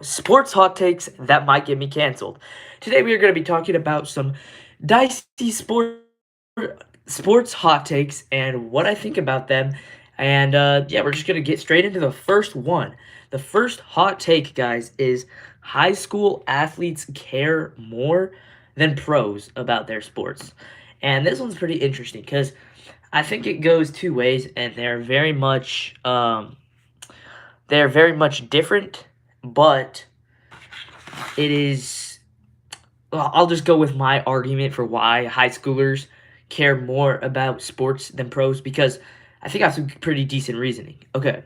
Sports hot takes that might get me canceled. Today we are going to be talking about some dicey sports hot takes and what I think about them. And yeah, we're just going to get straight into the first one. The first hot take, guys, is high school athletes care more than pros about their sports. And this one's pretty interesting because I think it goes two ways, and they're very much different, but it is well, I'll just go with my argument for why high schoolers care more about sports than pros because I think I have some pretty decent reasoning. Okay,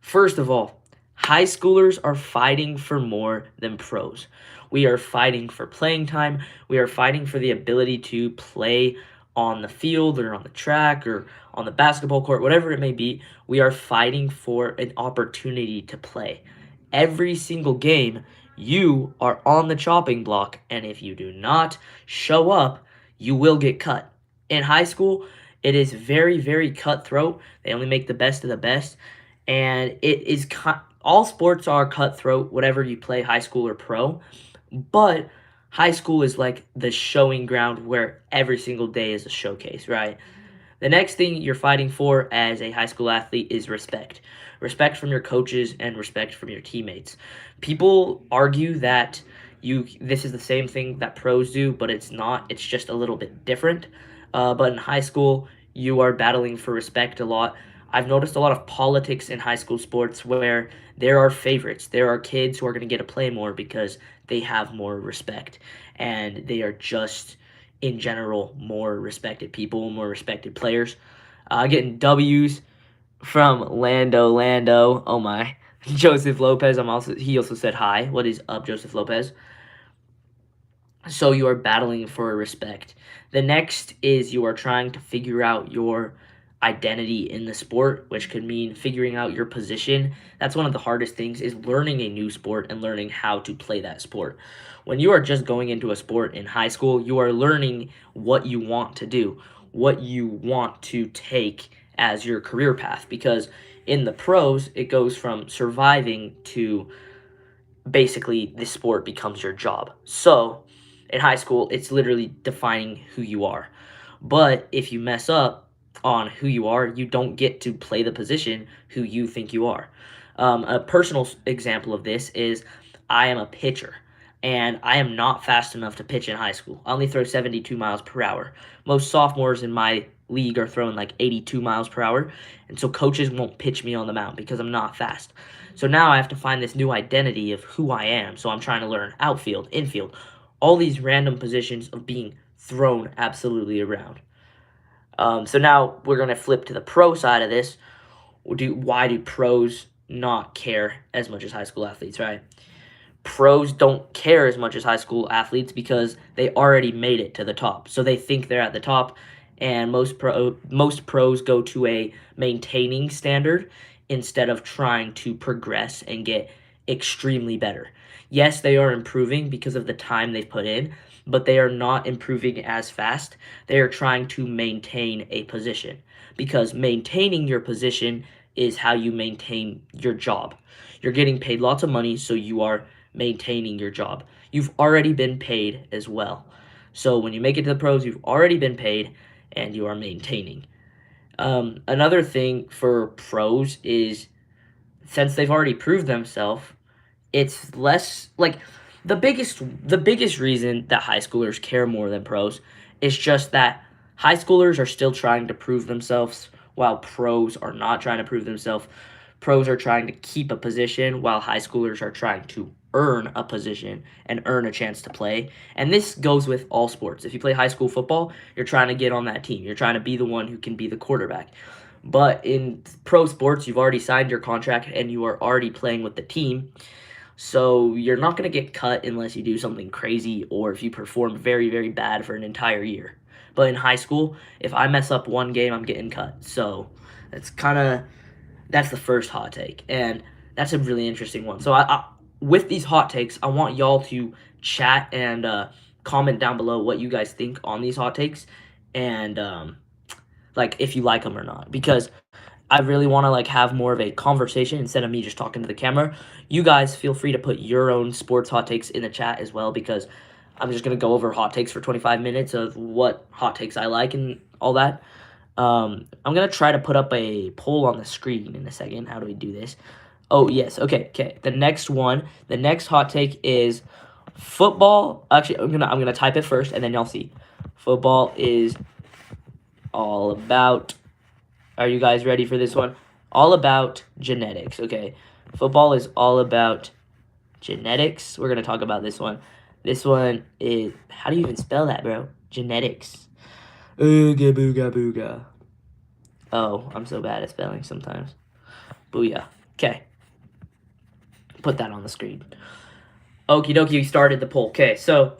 first of all, high schoolers are fighting for more than pros. We are fighting for playing time. We are fighting for the ability to play on the field or on the track or on the basketball court, whatever it may be. We are fighting for an opportunity to play. Every single game, you are on the chopping block, and if you do not show up, you will get cut. In high school, it is very, very cutthroat. They only make the best of the best, and all sports are cutthroat, whatever you play, high school or pro. But high school is like the showing ground where every single day is a showcase, right? The next thing you're fighting for as a high school athlete is respect. Respect from your coaches and respect from your teammates. People argue that you this is the same thing that pros do, but it's not. It's just a little bit different. But in high school, you are battling for respect a lot. I've noticed a lot of politics in high school sports where there are favorites. There are kids who are going to get to play more because they have more respect and they are just in general more respected people, more respected players. Getting W's from Lando. Oh my, Joseph Lopez. He also said hi. What is up, Joseph Lopez? So you are battling for respect. The next is you are trying to figure out your identity in the sport, which could mean figuring out your position. That's one of the hardest things is learning a new sport and learning how to play that sport. When you are just going into a sport in high school, you are learning what you want to do, what you want to take as your career path because in the pros, it goes from surviving to basically this sport becomes your job. So in high school, it's literally defining who you are. But if you mess up on who you are, you don't get to play the position who you think you are. A personal example of this is I am a pitcher and I am not fast enough to pitch in high school. I only throw 72 miles per hour. Most sophomores in my league are throwing like 82 miles per hour, and so coaches won't pitch me on the mound because I'm not fast. So now I have to find this new identity of who I am. So I'm trying to learn outfield, infield, all these random positions of being thrown absolutely around. So now we're going to flip to the pro side of this. Why do pros not care as much as high school athletes, right? Pros don't care as much as high school athletes because they already made it to the top. So they think they're at the top, and most pros go to a maintaining standard instead of trying to progress and get extremely better. Yes, they are improving because of the time they've put in, but they are not improving as fast. They are trying to maintain a position because maintaining your position is how you maintain your job. You're getting paid lots of money, so you are maintaining your job. You've already been paid as well. So when you make it to the pros, you've already been paid and you are maintaining. Another thing for pros is since they've already proved themselves, it's less like the biggest reason that high schoolers care more than pros is just that high schoolers are still trying to prove themselves while pros are not trying to prove themselves. Pros are trying to keep a position while high schoolers are trying to earn a position and earn a chance to play. And this goes with all sports. If you play high school football, you're trying to get on that team. You're trying to be the one who can be the quarterback. But in pro sports, you've already signed your contract and you are already playing with the team. So you're not going to get cut unless you do something crazy or if you perform very, very bad for an entire year. But in high school, if I mess up one game, I'm getting cut. So that's the first hot take, and that's a really interesting one. So with these hot takes, I want y'all to chat and comment down below what you guys think on these hot takes, and like if you like them or not, because I really want to like have more of a conversation instead of me just talking to the camera. You guys feel free to put your own sports hot takes in the chat as well, because I'm just gonna go over hot takes for 25 minutes of what hot takes I like and all that. I'm gonna try to put up a poll on the screen in a second. How do we do this? Oh yes, okay. The next hot take is football. Actually, I'm gonna type it first, and then y'all see. Football is all about. Are you guys ready for this one? All about genetics. Okay, football is all about genetics. We're gonna talk about this one. This one is, how do you even spell that, bro? Genetics. Ooga booga booga. Oh, I'm so bad at spelling sometimes. Booyah. Okay. Put that on the screen. Okie dokie, we started the poll. Okay, so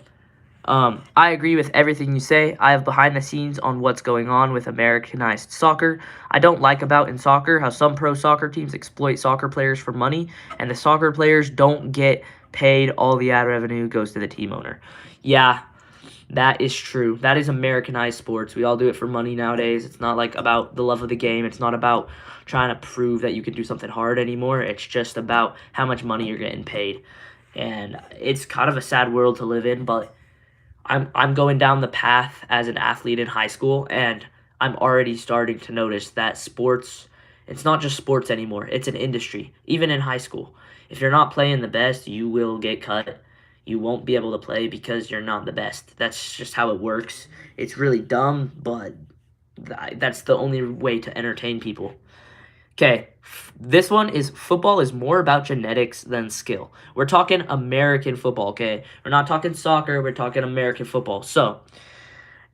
I agree with everything you say. I have behind the scenes on what's going on with Americanized soccer. I don't like about in soccer how some pro soccer teams exploit soccer players for money, and the soccer players don't get paid. All the ad revenue goes to the team owner. Yeah, that is true. That is Americanized sports. We all do it for money nowadays. It's not like about the love of the game. It's not about trying to prove that you can do something hard anymore. It's just about how much money you're getting paid. And it's kind of a sad world to live in, but I'm going down the path as an athlete in high school, and I'm already starting to notice that sports, it's not just sports anymore. It's an industry, even in high school. If you're not playing the best, you will get cut. You won't be able to play because you're not the best. That's just how it works. It's really dumb, but that's the only way to entertain people. Okay, this one is football is more about genetics than skill. We're talking American football, okay? We're not talking soccer, we're talking American football. So,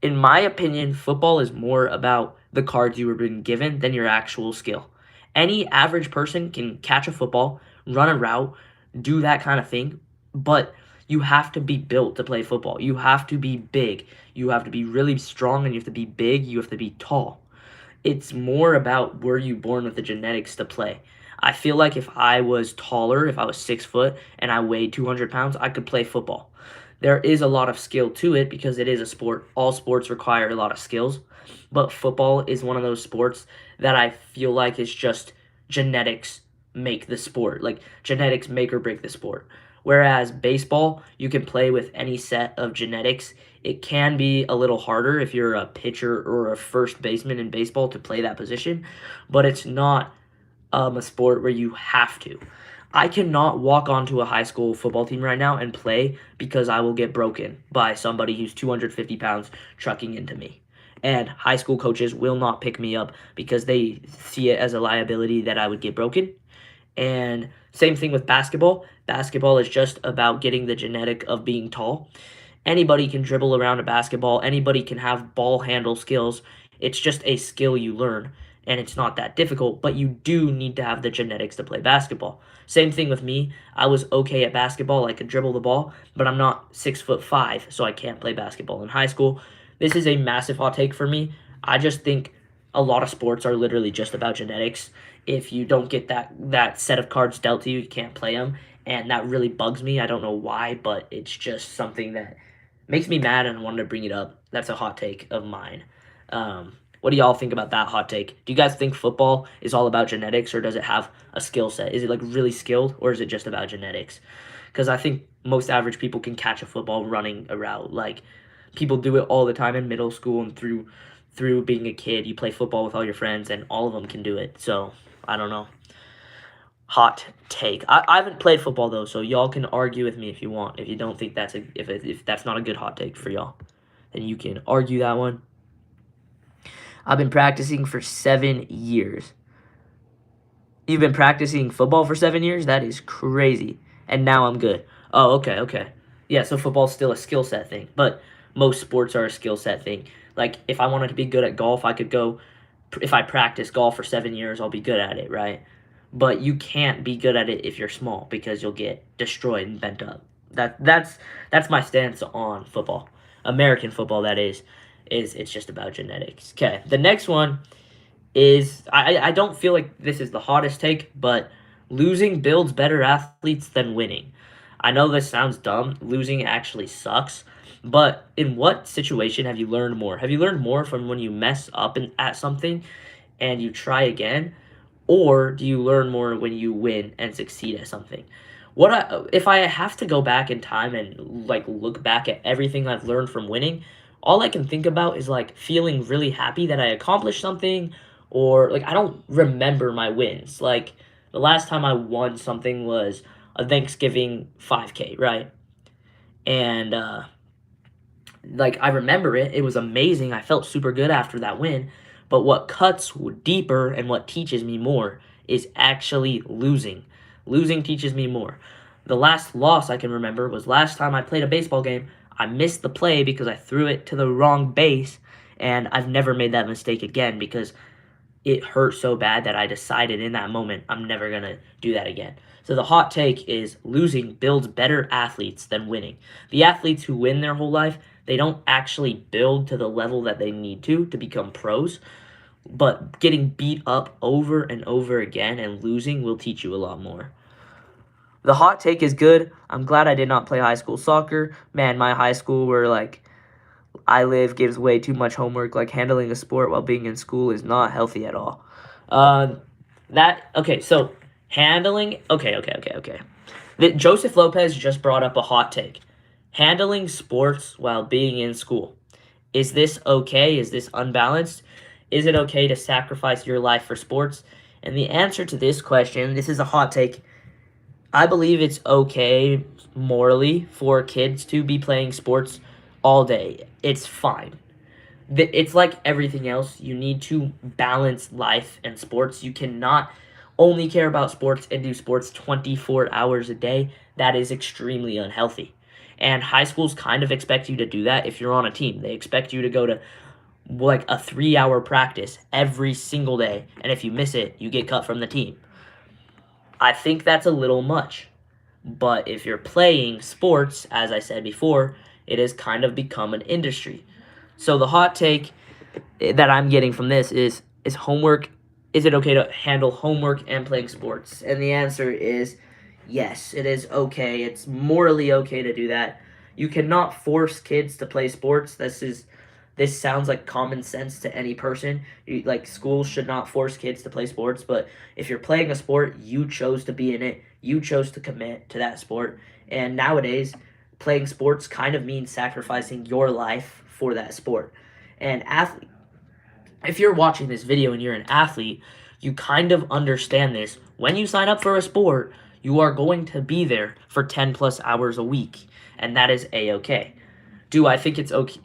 in my opinion, football is more about the cards you were being given than your actual skill. Any average person can catch a football, run a route, do that kind of thing, but you have to be built to play football. You have to be big. You have to be really strong, and you have to be big. You have to be tall. It's more about, were you born with the genetics to play? I feel like if I was taller, if I was 6 foot and I weighed 200 pounds, I could play football. There is a lot of skill to it because it is a sport. All sports require a lot of skills, but football is one of those sports that I feel like is just genetics make the sport. Like, genetics make or break the sport. Whereas baseball, you can play with any set of genetics. It can be a little harder if you're a pitcher or a first baseman in baseball to play that position, but it's not a sport where you have to. I cannot walk onto a high school football team right now and play because I will get broken by somebody who's 250 pounds trucking into me. And high school coaches will not pick me up because they see it as a liability that I would get broken. And same thing with basketball. Basketball is just about getting the genetic of being tall. Anybody can dribble around a basketball. Anybody can have ball handle skills. It's just a skill you learn, and it's not that difficult, but you do need to have the genetics to play basketball. Same thing with me. I was okay at basketball. I could dribble the ball, but I'm not 6'5", so I can't play basketball in high school. This is a massive hot take for me. I just think a lot of sports are literally just about genetics. If you don't get that set of cards dealt to you, you can't play them, and that really bugs me. I don't know why, but it's just something that makes me mad, and I wanted to bring it up. That's a hot take of mine. What do y'all think about that hot take? Do you guys think football is all about genetics, or does it have a skill set? Is it like really skilled, or is it just about genetics? Because I think most average people can catch a football running a route. Like, people do it all the time in middle school and through being a kid. You play football with all your friends, and all of them can do it. So I don't know. Hot take. I haven't played football though, so y'all can argue with me if you want. If you don't think that's if that's not a good hot take for y'all, then you can argue that one. I've been practicing for 7 years. You've been practicing football for 7 years? That is crazy. And now I'm good. Oh, okay. Yeah, so football's still a skill set thing, but most sports are a skill set thing. Like, if I wanted to be good at golf, I could go, if I practice golf for 7 years, I'll be good at it, right? But you can't be good at it if you're small because you'll get destroyed and bent up. That's my stance on football. American football, that is it's just about genetics. Okay, the next one is, I don't feel like this is the hottest take, but losing builds better athletes than winning. I know this sounds dumb. Losing actually sucks. But in what situation have you learned more? Have you learned more from when you mess up at something and you try again? or do you learn more when you win and succeed at something? If I have to go back in time and like look back at everything I've learned from winning, all I can think about is like feeling really happy that I accomplished something, or like I don't remember my wins. Like the last time I won something was a Thanksgiving 5K, right? And like I remember it. It was amazing. I felt super good after that win. But what cuts deeper and what teaches me more is actually losing. Losing teaches me more. The last loss I can remember was last time I played a baseball game. I missed the play because I threw it to the wrong base, and I've never made that mistake again because it hurt so bad that I decided in that moment I'm never going to do that again. So the hot take is losing builds better athletes than winning. The athletes who win their whole life, they don't actually build to the level that they need to become pros, but getting beat up over and over again and losing will teach you a lot more. The hot take is good. I'm glad I did not play high school soccer. Man, my high school where like I live gives way too much homework. Like handling a sport while being in school is not healthy at all. Uh, so handling. Okay. Joseph Lopez just brought up a hot take. Handling sports while being in school. Is this okay? Is this unbalanced? Is it okay to sacrifice your life for sports? And the answer to this question, this is a hot take. I believe it's okay morally for kids to be playing sports all day. It's fine. It's like everything else. You need to balance life and sports. You cannot only care about sports and do sports 24 hours a day. That is extremely unhealthy. And high schools kind of expect you to do that if you're on a team. They expect you to go to like a 3-hour practice every single day. And if you miss it, you get cut from the team. I think that's a little much. But if you're playing sports, as I said before, it has kind of become an industry. So the hot take that I'm getting from this is homework, is it okay to handle homework and playing sports? And the answer is yes, it is okay. It's morally okay to do that. You cannot force kids to play sports. This sounds like common sense to any person. Like schools should not force kids to play sports, but if you're playing a sport, you chose to be in it. You chose to commit to that sport. And nowadays, playing sports kind of means sacrificing your life for that sport. And if you're watching this video and you're an athlete, you kind of understand this. When you sign up for a sport, you are going to be there for 10 plus hours a week, and that is a-okay. Do I think it's okay?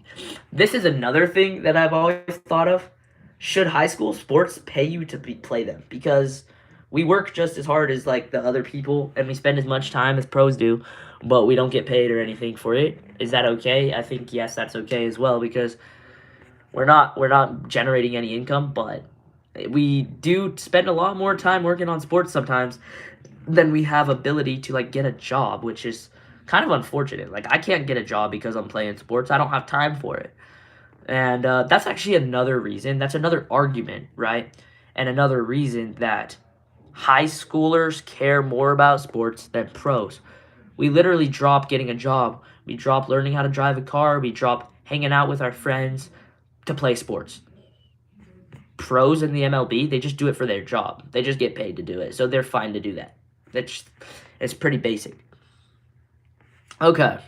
This is another thing that I've always thought of. Should high school sports pay you to play them? Because we work just as hard as like the other people, and we spend as much time as pros do, but we don't get paid or anything for it. Is that okay? I think yes, that's okay as well, because we're not generating any income, but we do spend a lot more time working on sports sometimes than we have ability to like get a job, which is kind of unfortunate. Like I can't get a job because I'm playing sports. I don't have time for it. And that's actually another reason. That's another argument, right? And another reason that high schoolers care more about sports than pros. We literally drop getting a job. We drop learning how to drive a car. We drop hanging out with our friends to play sports. Pros in the MLB, they just do it for their job. They just get paid to do it. So they're fine to do that. It's pretty basic. Okay.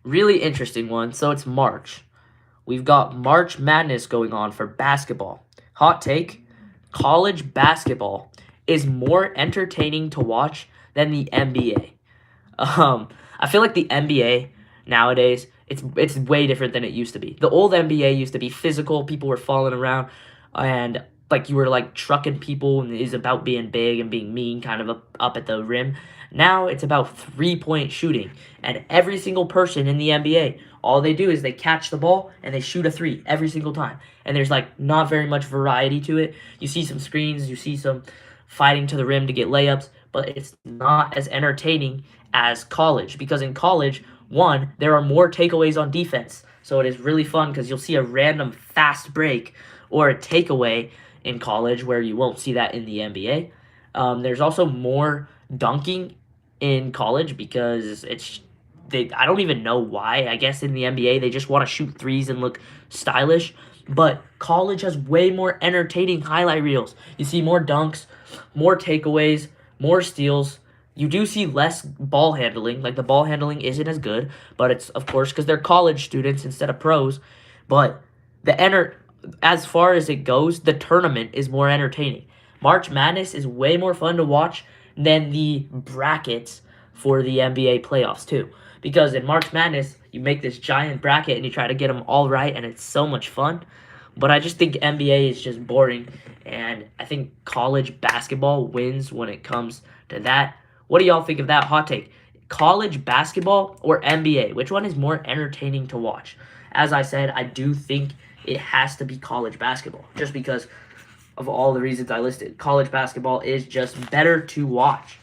Really interesting one. So it's March. We've got March Madness going on for basketball. Hot take, college basketball is more entertaining to watch than the NBA. I feel like the NBA nowadays, it's way different than it used to be. The old NBA used to be physical. People were falling around, and like you were like trucking people, and it is about being big and being mean, kind of up at the rim. Now it's about 3-point shooting, and every single person in the NBA, all they do is they catch the ball and they shoot a three every single time. And there's like not very much variety to it. You see some screens, you see some fighting to the rim to get layups, but it's not as entertaining as college, because in college, one, there are more takeaways on defense. So it is really fun because you'll see a random fast break or a takeaway in college where you won't see that in the NBA. There's also more dunking in college because I don't even know why. I guess in the NBA they just want to shoot threes and look stylish. But college has way more entertaining highlight reels. You see more dunks, more takeaways, more steals. You do see less ball handling. Like the ball handling isn't as good, but it's of course because they're college students instead of pros. But as far as it goes, the tournament is more entertaining. March Madness is way more fun to watch than the brackets for the NBA playoffs too. Because in March Madness, you make this giant bracket and you try to get them all right, and it's so much fun. But I just think NBA is just boring, and I think college basketball wins when it comes to that. What do y'all think of that hot take? College basketball or NBA? Which one is more entertaining to watch? As I said, I do think it has to be college basketball, just because of all the reasons I listed. College basketball is just better to watch.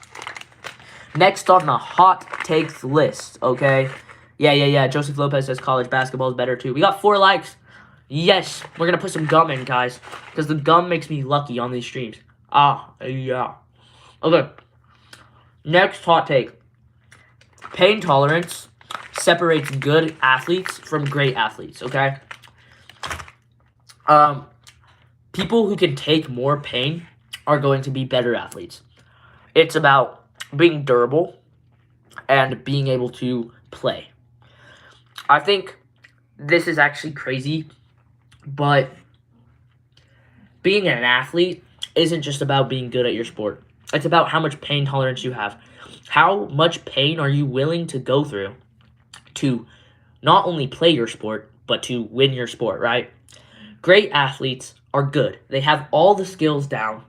Next on the hot takes list, okay? Yeah. Joseph Lopez says college basketball is better too. We got 4 likes. Yes, we're going to put some gum in, guys, because the gum makes me lucky on these streams. Yeah. Okay. Next hot take. Pain tolerance separates good athletes from great athletes, okay? People who can take more pain are going to be better athletes. It's about being durable and being able to play. I think this is actually crazy, but being an athlete isn't just about being good at your sport. It's about how much pain tolerance you have. How much pain are you willing to go through to not only play your sport, but to win your sport, right? Great athletes are good. They have all the skills down.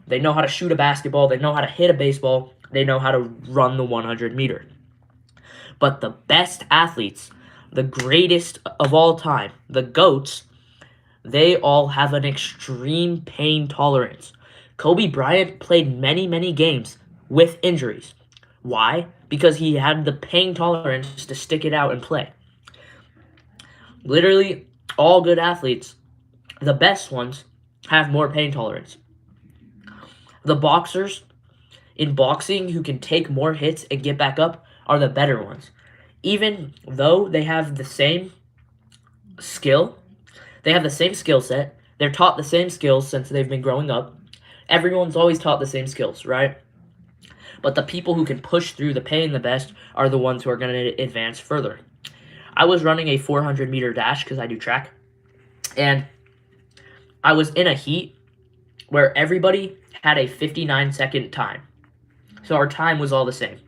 They know how to shoot a basketball. They know how to hit a baseball. They know how to run the 100 meter. But the best athletes, the greatest of all time, the GOATs, they all have an extreme pain tolerance. Kobe Bryant played many games with injuries. Why? Because he had the pain tolerance to stick it out and play. Literally, all good athletes, the best ones, have more pain tolerance. The boxers in boxing who can take more hits and get back up are the better ones. Even though they have the same skill, they have the same skill set, they're taught the same skills since they've been growing up. Everyone's always taught the same skills, right? But the people who can push through the pain the best are the ones who are going to advance further. I was running a 400-meter dash because I do track, and I was in a heat where everybody had a 59-second time. So our time was all the same.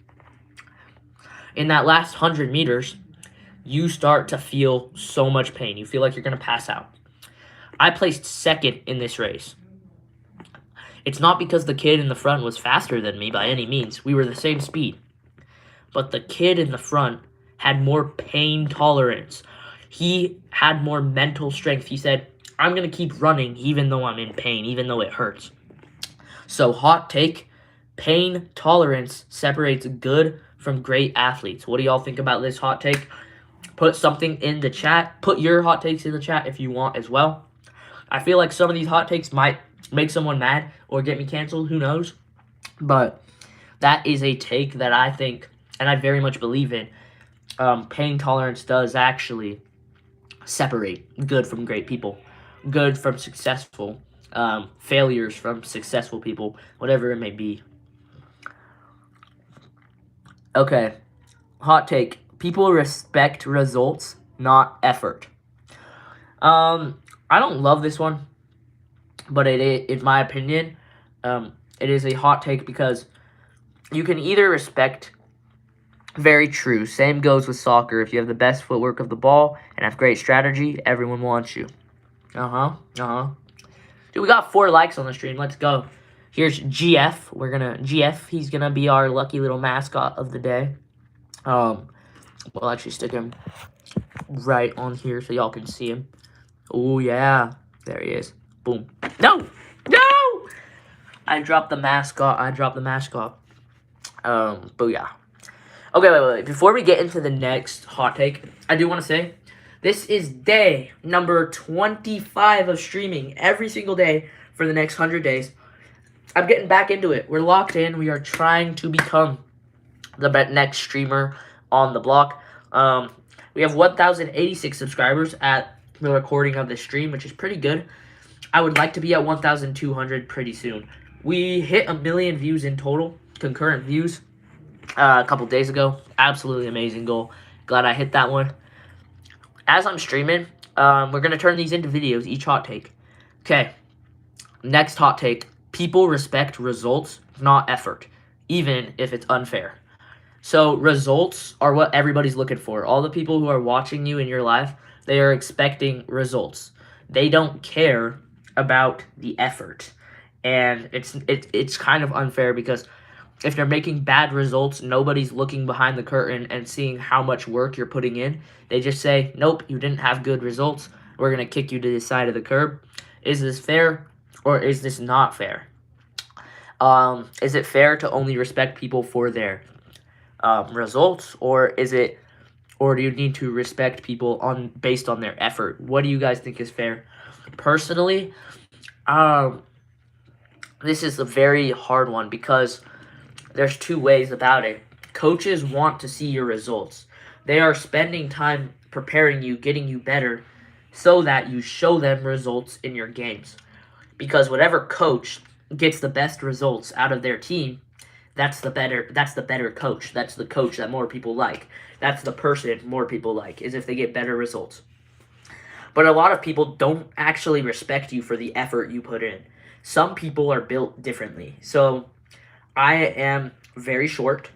In that last 100 meters, you start to feel so much pain. You feel like you're going to pass out. I placed second in this race. It's not because the kid in the front was faster than me by any means. We were the same speed. But the kid in the front had more pain tolerance. He had more mental strength. He said, I'm going to keep running even though I'm in pain, even though it hurts. So hot take, pain tolerance separates good from great athletes. What do y'all think about this hot take? Put something in the chat. Put your hot takes in the chat if you want as well. I feel like some of these hot takes might make someone mad or get me canceled. Who knows? But that is a take that I think, and I very much believe in. Pain tolerance does actually separate good from great people. Good from successful. Failures from successful people. Whatever it may be. Okay. Hot take. People respect results, not effort. I don't love this one, but in my opinion, it is a hot take because you can either respect. Very true. Same goes with soccer. If you have the best footwork of the ball and have great strategy, everyone wants you. Dude, we got 4 likes on the stream. Let's go. Here's GF. He's gonna be our lucky little mascot of the day. We'll actually stick him right on here so y'all can see him. Oh yeah, there he is. Boom. No. I dropped the mascot. Booyah. Okay, wait. Before we get into the next hot take, I do want to say, this is day number 25 of streaming every single day for the next 100 days. I'm getting back into it. We're locked in. We are trying to become the next streamer on the block. We have 1,086 subscribers at the recording of the stream, which is pretty good. I would like to be at 1,200 pretty soon. We hit 1 million views in total, concurrent views, a couple days ago. Absolutely amazing goal. Glad I hit that one. As I'm streaming, we're going to turn these into videos, each hot take. Okay, next hot take. People respect results, not effort, even if it's unfair. So results are what everybody's looking for. All the people who are watching you in your life, they are expecting results. They don't care about the effort. And it's kind of unfair because if they're making bad results, nobody's looking behind the curtain and seeing how much work you're putting in. They just say, nope, you didn't have good results. We're going to kick you to the side of the curb. Is this fair or is this not fair? Is it fair to only respect people for their results, or do you need to respect people based on their effort? What do you guys think is fair? Personally, this is a very hard one because there's two ways about it. Coaches want to see your results. They are spending time preparing you, getting you better, so that you show them results in your games. Because whatever coach gets the best results out of their team, that's the better coach. That's the coach that more people like. That's the person more people like, is if they get better results. But a lot of people don't actually respect you for the effort you put in. Some people are built differently. So I am very short,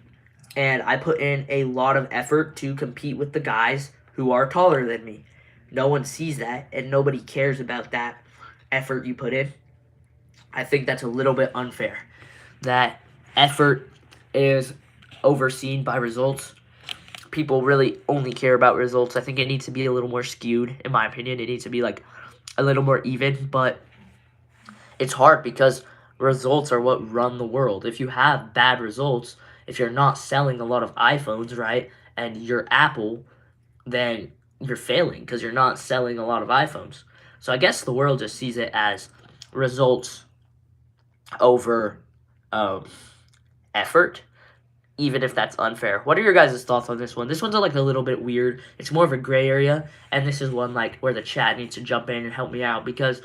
and I put in a lot of effort to compete with the guys who are taller than me. No one sees that, and nobody cares about that effort you put in. I think that's a little bit unfair. That effort is overseen by results. People really only care about results. I think it needs to be a little more skewed, in my opinion. It needs to be like a little more even, but it's hard because results are what run the world. If you have bad results, if you're not selling a lot of iPhones, right, and you're Apple, then you're failing because you're not selling a lot of iPhones. So I guess the world just sees it as results over effort, even if that's unfair. What are your guys' thoughts on this one? This one's like a little bit weird. It's more of a gray area, and this is one like where the chat needs to jump in and help me out because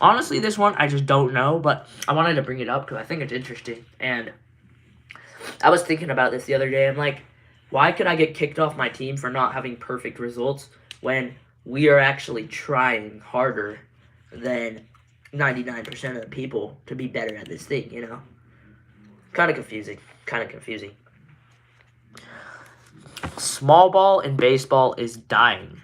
honestly, this one I just don't know, but I wanted to bring it up because I think it's interesting. And I was thinking about this the other day. I'm like, why could I get kicked off my team for not having perfect results when we are actually trying harder than 99% of the people to be better at this thing, you know? Kind of confusing. Small ball in baseball is dying.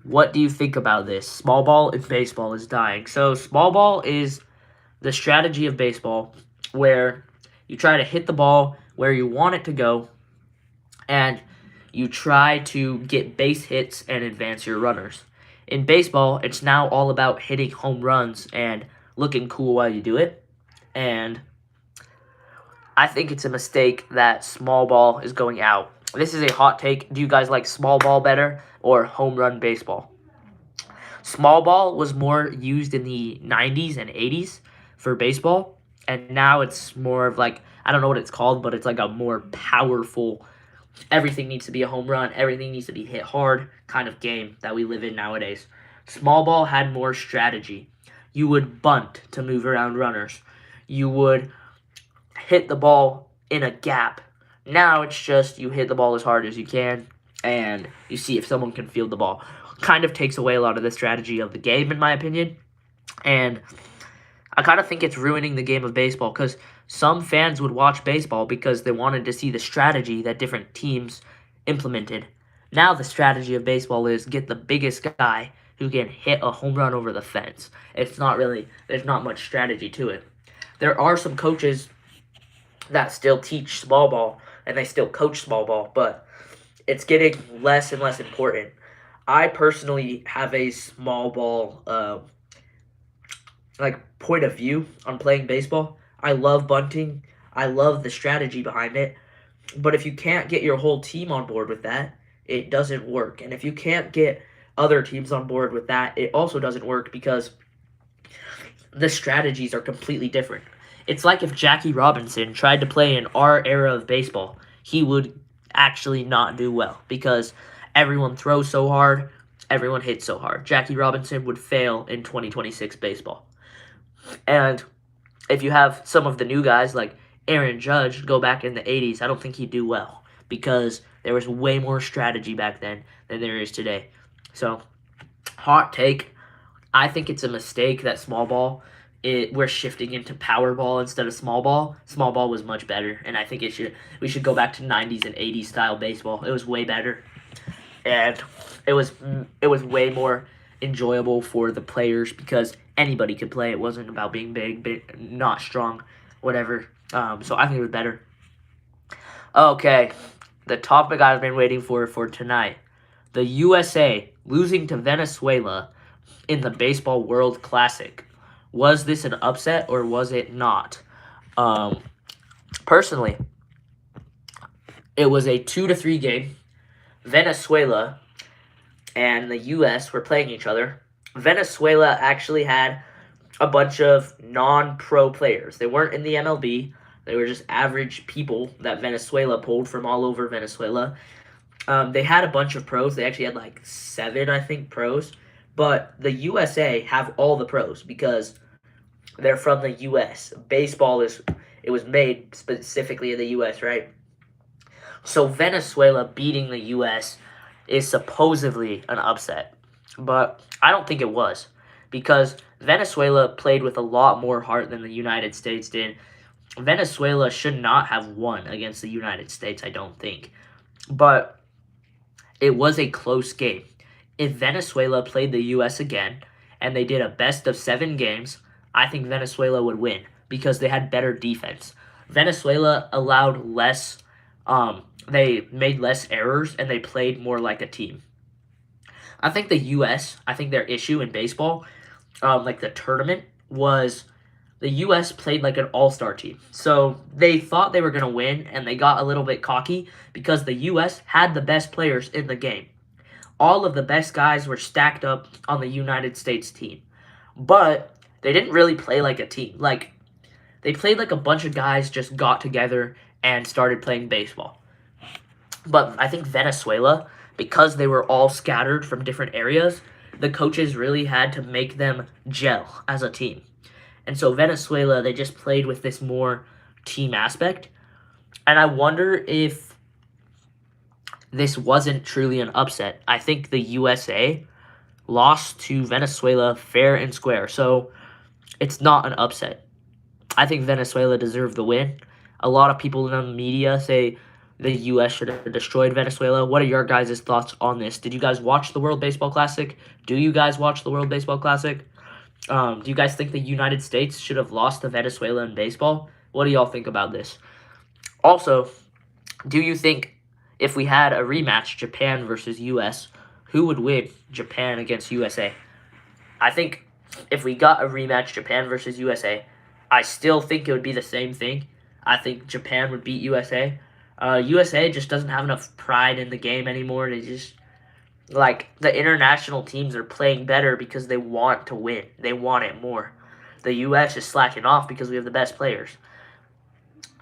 What do you think about this? Small ball in baseball is dying. So small ball is the strategy of baseball where you try to hit the ball where you want it to go, and you try to get base hits and advance your runners. In baseball, it's now all about hitting home runs and looking cool while you do it. And I think it's a mistake that small ball is going out. This is a hot take. Do you guys like small ball better or home run baseball? Small ball was more used in the 90s and 80s for baseball, and now it's more of like, I don't know what it's called, but it's like a more powerful, everything needs to be a home run, everything needs to be hit hard kind of game that we live in nowadays. Small ball had more strategy. You would bunt to move around runners. You would hit the ball in a gap. Now it's just you hit the ball as hard as you can, and you see if someone can field the ball. Kind of takes away a lot of the strategy of the game, in my opinion. And I kind of think it's ruining the game of baseball because some fans would watch baseball because they wanted to see the strategy that different teams implemented. Now the strategy of baseball is get the biggest guy who can hit a home run over the fence. There's not much strategy to it. There are some coaches that still teach small ball and they still coach small ball, but it's getting less and less important. I personally have a small ball point of view on playing baseball. I love bunting. I love the strategy behind it. But if you can't get your whole team on board with that, it doesn't work. And if you can't get other teams on board with that, it also doesn't work because the strategies are completely different. It's like if Jackie Robinson tried to play in our era of baseball, he would actually not do well because everyone throws so hard everyone hits so hard. Jackie Robinson would fail in 2026 baseball. And if you have some of the new guys like Aaron Judge go back in the 80s, I don't think he'd do well because there was way more strategy back then than there is today. So, hot take, I think it's a mistake that small ball, we're shifting into power ball instead of small ball. Small ball was much better, and I think we should go back to 90s and 80s style baseball. It was way better, and it was way more enjoyable for the players because anybody could play. It wasn't about being big, not strong, whatever. So I think it was better. Okay, the topic I've been waiting for tonight: the USA losing to Venezuela in the Baseball World Classic. Was this an upset or was it not? Personally, it was a 2-3 game. Venezuela and the U.S. were playing each other. Venezuela actually had a bunch of non-pro players. They weren't in the MLB. They were just average people that Venezuela pulled from all over Venezuela. They had a bunch of pros. They actually had like 7, I think, pros. But the USA have all the pros because they're from the U.S. Baseball it was made specifically in the U.S., right? So Venezuela beating the U.S. is supposedly an upset. But I don't think it was because Venezuela played with a lot more heart than the United States did. Venezuela should not have won against the United States, I don't think. But it was a close game. If Venezuela played the U.S. again and they did a best of 7 games, I think Venezuela would win because they had better defense. Venezuela allowed less, they made less errors and they played more like a team. I think the U.S., I think their issue in baseball, like the tournament, was the U.S. played like an all-star team. So they thought they were going to win and they got a little bit cocky because the U.S. had the best players in the game. All of the best guys were stacked up on the United States team. But they didn't really play like a team. Like, they played like a bunch of guys just got together and started playing baseball. But I think Venezuela, because they were all scattered from different areas, the coaches really had to make them gel as a team. And so Venezuela, they just played with this more team aspect. And I wonder if this wasn't truly an upset. I think the USA lost to Venezuela fair and square. So it's not an upset. I think Venezuela deserved the win. A lot of people in the media say the U.S. should have destroyed Venezuela. What are your guys' thoughts on this? Did you guys watch the World Baseball Classic? Do you guys watch the World Baseball Classic? Do you guys think the United States should have lost to Venezuela in baseball? What do y'all think about this? Also, do you think if we had a rematch, Japan versus U.S., who would win, Japan against USA? I think if we got a rematch, Japan versus USA, I still think it would be the same thing. I think Japan would beat USA. USA just doesn't have enough pride in the game anymore. They just, like, the international teams are playing better because they want to win. They want it more. The U.S. is slacking off because we have the best players.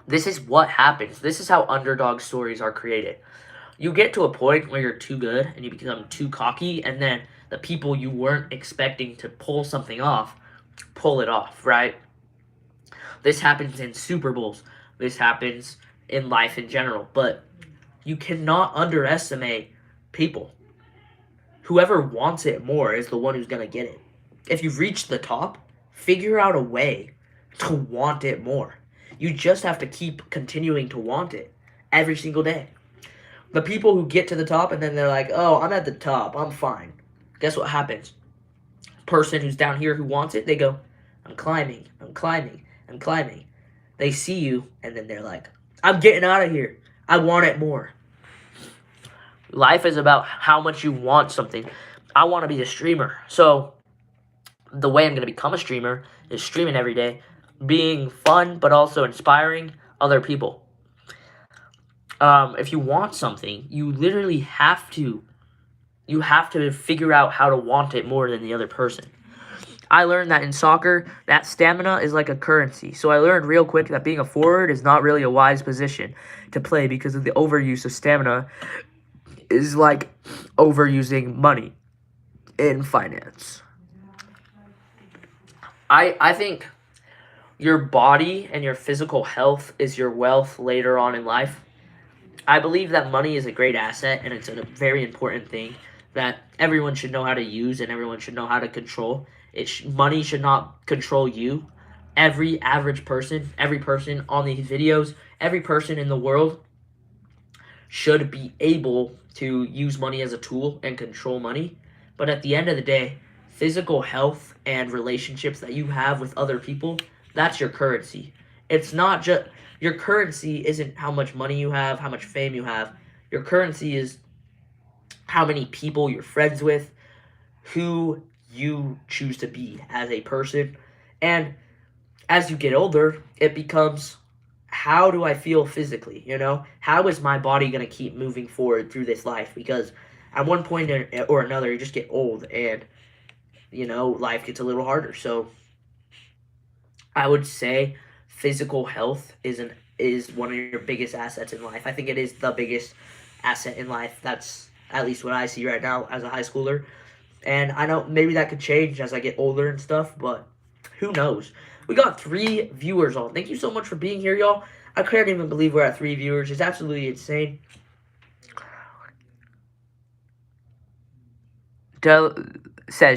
This is what happens. This is how underdog stories are created. You get to a point where you're too good and you become too cocky, and then the people you weren't expecting to pull something off, pull it off, right? This happens in Super Bowls. This happens in life in general. But you cannot underestimate people. Whoever wants it more is the one who's going to get it. If you've reached the top, figure out a way to want it more. You just have to keep continuing to want it every single day. The people who get to the top and then they're like, oh, I'm at the top, I'm fine. Guess what happens? Person who's down here who wants it, they go, I'm climbing, I'm climbing, I'm climbing. They see you and then they're like, I'm getting out of here. I want it more. Life is about how much you want something. I want to be a streamer. So the way I'm going to become a streamer is streaming every day, being fun but also inspiring other people. If you want something, you literally have to figure out how to want it more than the other person. I learned that in soccer, that stamina is like a currency. So I learned real quick that being a forward is not really a wise position to play because of the overuse of stamina is like overusing money. in finance. I think your body and your physical health is your wealth later on in life. I believe that money is a great asset and it's a very important thing that everyone should know how to use and everyone should know how to control. Money should not control you. Every average person, every person on these videos, every person in the world should be able to use money as a tool and control money. But at the end of the day, physical health and relationships that you have with other people, that's your currency. It's not just your currency isn't how much money you have, how much fame you have. Your currency is how many people you're friends with, who you choose to be as a person. And as you get older, it becomes how do I feel physically? How is my body going to keep moving forward through this life? Because at one point or another, you just get old and, life gets a little harder. So I would say physical health is one of your biggest assets in life. I think it is the biggest asset in life. That's at least what I see right now as a high schooler. And I know maybe that could change as I get older and stuff, but who knows? We got 3 viewers on. Thank you so much for being here, y'all. I can't even believe we're at 3 viewers. It's absolutely insane. Del says